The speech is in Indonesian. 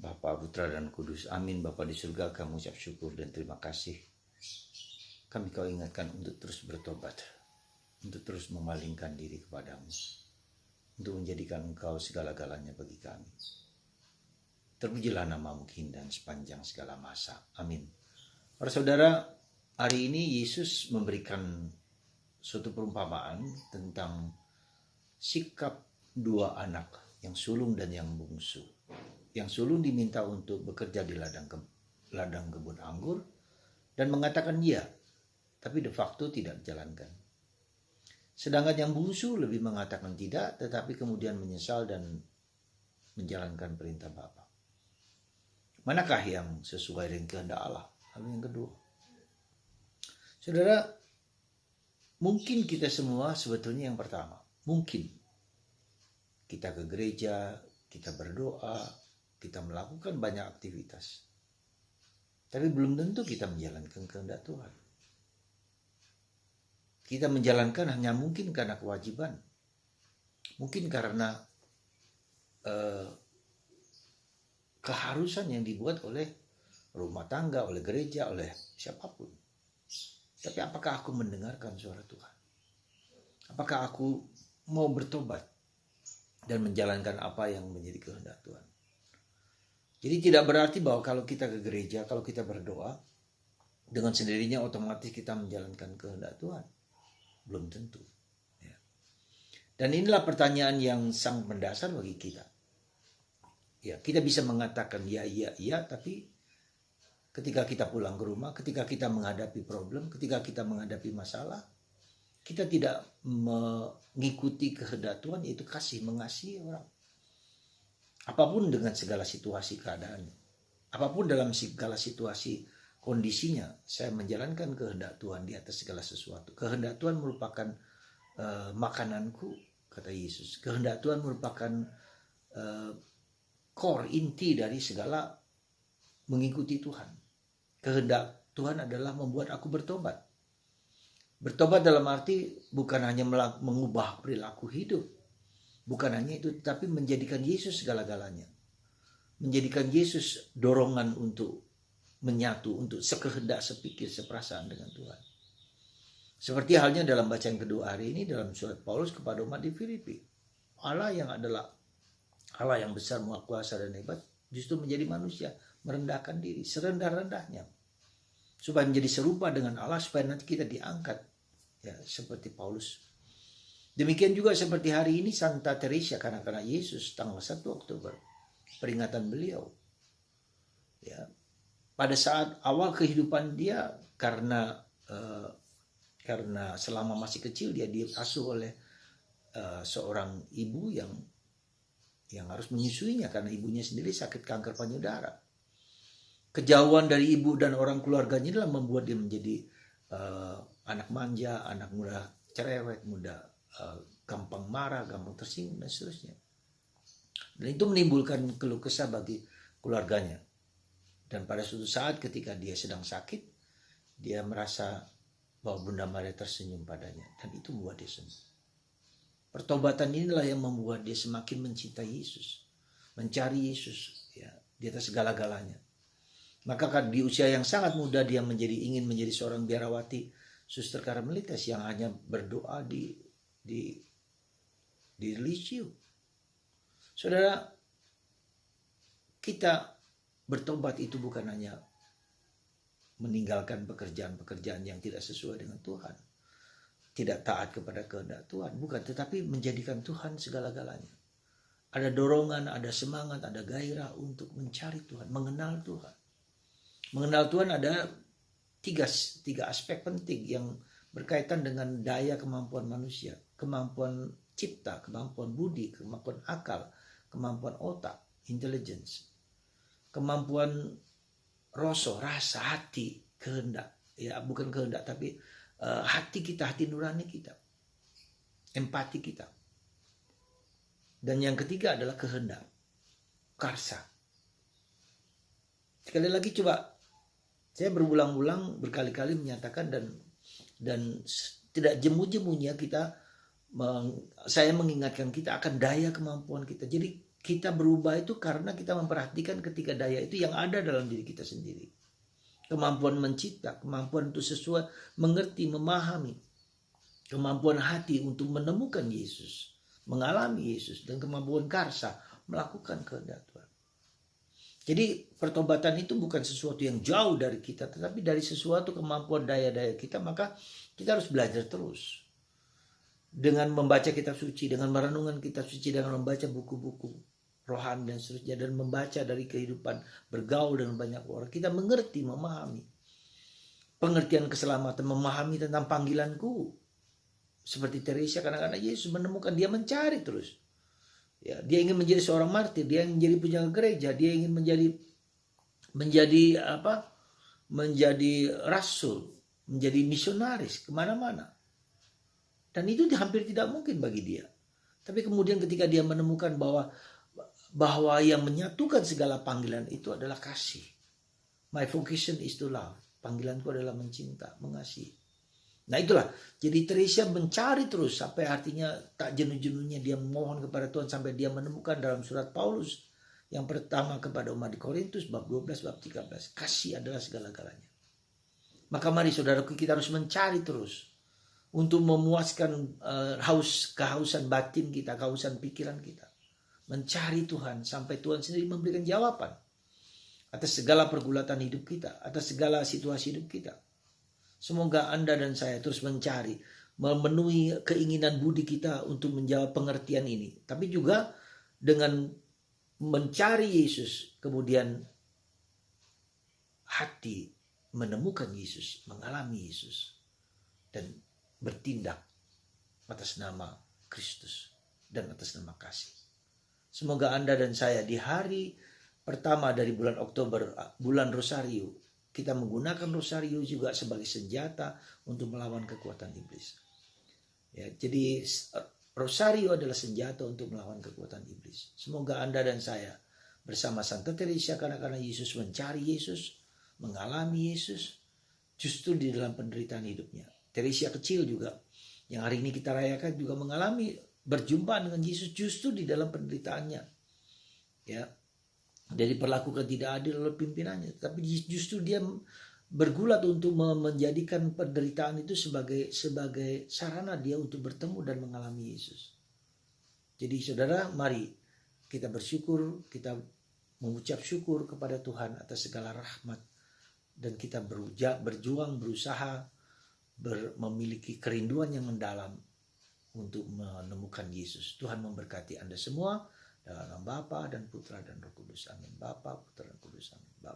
Bapa, Putra, dan Kudus. Amin. Bapa di surga, kami ucap syukur dan terima kasih. Kami kau ingatkan untuk terus bertobat, untuk terus memalingkan diri kepadamu, untuk menjadikan engkau segala-galanya bagi kami. Terpujilah namamu kini dan sepanjang segala masa. Amin. Para saudara, hari ini Yesus memberikan suatu perumpamaan tentang sikap dua anak, yang sulung dan yang bungsu. Yang sulung diminta untuk bekerja di ladang kebun anggur dan mengatakan iya, tapi de facto tidak dijalankan. Sedangkan yang bungsu lebih mengatakan tidak, tetapi kemudian menyesal dan menjalankan perintah Bapa. Manakah yang sesuai dengan kehendak Allah? Lalu yang kedua, saudara, mungkin kita semua sebetulnya yang pertama, mungkin kita ke gereja, kita berdoa, kita melakukan banyak aktivitas, tapi belum tentu kita menjalankan kehendak Tuhan. Kita menjalankan hanya mungkin karena kewajiban, mungkin karena keharusan yang dibuat oleh rumah tangga, oleh gereja, oleh siapapun. Tapi apakah aku mendengarkan suara Tuhan? Apakah aku mau bertobat dan menjalankan apa yang menjadi kehendak Tuhan? Jadi tidak berarti bahwa kalau kita ke gereja, kalau kita berdoa, dengan sendirinya otomatis kita menjalankan kehendak Tuhan. Belum tentu. Ya. Dan inilah pertanyaan yang sangat mendasar bagi kita. Ya, kita bisa mengatakan ya, tapi ketika kita pulang ke rumah, ketika kita menghadapi problem, ketika kita menghadapi masalah, kita tidak mengikuti kehendak Tuhan, yaitu kasih, mengasihi orang. Apapun dengan segala situasi keadaannya, apapun dalam segala situasi kondisinya, saya menjalankan kehendak Tuhan di atas segala sesuatu. Kehendak Tuhan merupakan makananku, kata Yesus. Kehendak Tuhan merupakan core, inti dari segala mengikuti Tuhan. Kehendak Tuhan adalah membuat aku bertobat. Bertobat dalam arti bukan hanya mengubah perilaku hidup, bukan hanya itu, tapi menjadikan Yesus segala-galanya. Menjadikan Yesus dorongan untuk menyatu, untuk sekehendak, sepikir, seperasaan dengan Tuhan. Seperti halnya dalam bacaan kedua hari ini dalam surat Paulus kepada umat di Filipi. Allah yang adalah Allah yang besar, maha kuasa dan hebat, justru menjadi manusia, merendahkan diri serendah-rendahnya, supaya menjadi serupa dengan Allah, supaya nanti kita diangkat, ya, seperti Paulus. Demikian juga seperti hari ini Santa Teresa, kanak-kanak Yesus, tanggal 1 Oktober, peringatan beliau. Ya, pada saat awal kehidupan dia, karena selama masih kecil dia diasuh oleh seorang ibu yang harus menyusuinya karena ibunya sendiri sakit kanker payudara. Kejauhan dari ibu dan orang keluarganya adalah membuat dia menjadi anak manja, anak mudah cerewet, mudah gampang marah, gampang tersinggung, dan seterusnya. Dan itu menimbulkan keluh kesah bagi keluarganya. Dan pada suatu saat ketika dia sedang sakit, dia merasa bahwa Bunda Maria tersenyum padanya, dan itu membuat dia sembuh. Pertobatan inilah yang membuat dia semakin mencintai Yesus, mencari Yesus, ya, di atas segala-galanya. Maka di usia yang sangat muda dia ingin menjadi seorang biarawati Suster Karmelites yang hanya berdoa di Lisieux. Saudara, kita bertobat itu bukan hanya meninggalkan pekerjaan-pekerjaan yang tidak sesuai dengan Tuhan, tidak taat kepada kehendak Tuhan, bukan, tetapi menjadikan Tuhan segala-galanya. Ada dorongan, ada semangat, ada gairah untuk mencari Tuhan, mengenal Tuhan. Mengenal Tuhan ada tiga aspek penting yang berkaitan dengan daya kemampuan manusia, kemampuan cipta, kemampuan budi, kemampuan akal, kemampuan otak, intelligence, kemampuan rasa, hati, kehendak, ya bukan kehendak tapi hati kita, hati nurani kita, empati kita. Dan yang ketiga adalah kehendak, karsa. Sekali lagi coba, saya berulang-ulang berkali-kali menyatakan dan tidak jemu-jemunya saya mengingatkan kita akan daya kemampuan kita. Jadi kita berubah itu karena kita memperhatikan ketiga daya itu yang ada dalam diri kita sendiri. Kemampuan mencipta, kemampuan untuk sesuatu, mengerti, memahami. Kemampuan hati untuk menemukan Yesus, mengalami Yesus, dan kemampuan karsa melakukan kehendak Tuhan. Jadi pertobatan itu bukan sesuatu yang jauh dari kita, tetapi dari sesuatu kemampuan daya-daya kita, maka kita harus belajar terus. Dengan membaca kitab suci, dengan merenungkan kitab suci, dengan membaca buku-buku rohani dan seterusnya, dan membaca dari kehidupan bergaul dengan banyak orang, kita mengerti, memahami pengertian keselamatan, memahami tentang panggilanku. Seperti Teresa, kadang-kadang Yesus menemukan, dia mencari terus. Ya, dia ingin menjadi seorang martir, dia ingin menjadi penjaga gereja, dia ingin menjadi rasul, menjadi misionaris kemana-mana. Dan itu hampir tidak mungkin bagi dia. Tapi kemudian ketika dia menemukan bahwa yang menyatukan segala panggilan itu adalah kasih. My vocation is to love. Panggilanku adalah mencinta, mengasihi. Nah itulah, jadi Teresa mencari terus sampai artinya tak jenuh-jenuhnya dia memohon kepada Tuhan sampai dia menemukan dalam surat Paulus yang pertama kepada umat di Korintus bab 12 bab 13, kasih adalah segala-galanya. Maka mari saudaraku, kita harus mencari terus untuk memuaskan kehausan batin kita, kehausan pikiran kita. Mencari Tuhan sampai Tuhan sendiri memberikan jawaban atas segala pergulatan hidup kita, atas segala situasi hidup kita. Semoga Anda dan saya terus mencari, memenuhi keinginan budi kita untuk menjawab pengertian ini. Tapi juga dengan mencari Yesus, kemudian hati menemukan Yesus, mengalami Yesus, dan bertindak atas nama Kristus dan atas nama kasih. Semoga Anda dan saya di hari pertama dari bulan Oktober, bulan Rosario, kita menggunakan Rosario juga sebagai senjata untuk melawan kekuatan iblis. Ya, jadi Rosario adalah senjata untuk melawan kekuatan iblis. Semoga Anda dan saya bersama Santa Teresa, karena Yesus mencari Yesus, mengalami Yesus, justru di dalam penderitaan hidupnya. Teresa kecil juga, yang hari ini kita rayakan, juga mengalami berjumpa dengan Yesus justru di dalam penderitaannya. Ya, dari diperlakukan tidak adil oleh pimpinannya, tapi justru dia bergulat untuk menjadikan penderitaan itu sebagai sarana dia untuk bertemu dan mengalami Yesus. Jadi saudara, mari kita bersyukur, kita mengucap syukur kepada Tuhan atas segala rahmat, dan kita berjuang, berusaha memiliki kerinduan yang mendalam untuk menemukan Yesus. Tuhan memberkati Anda semua. Dalam nama Bapa dan Putra dan Roh Kudus. Amin. Bapa, Putra dan Kudus. Amin. Bapa.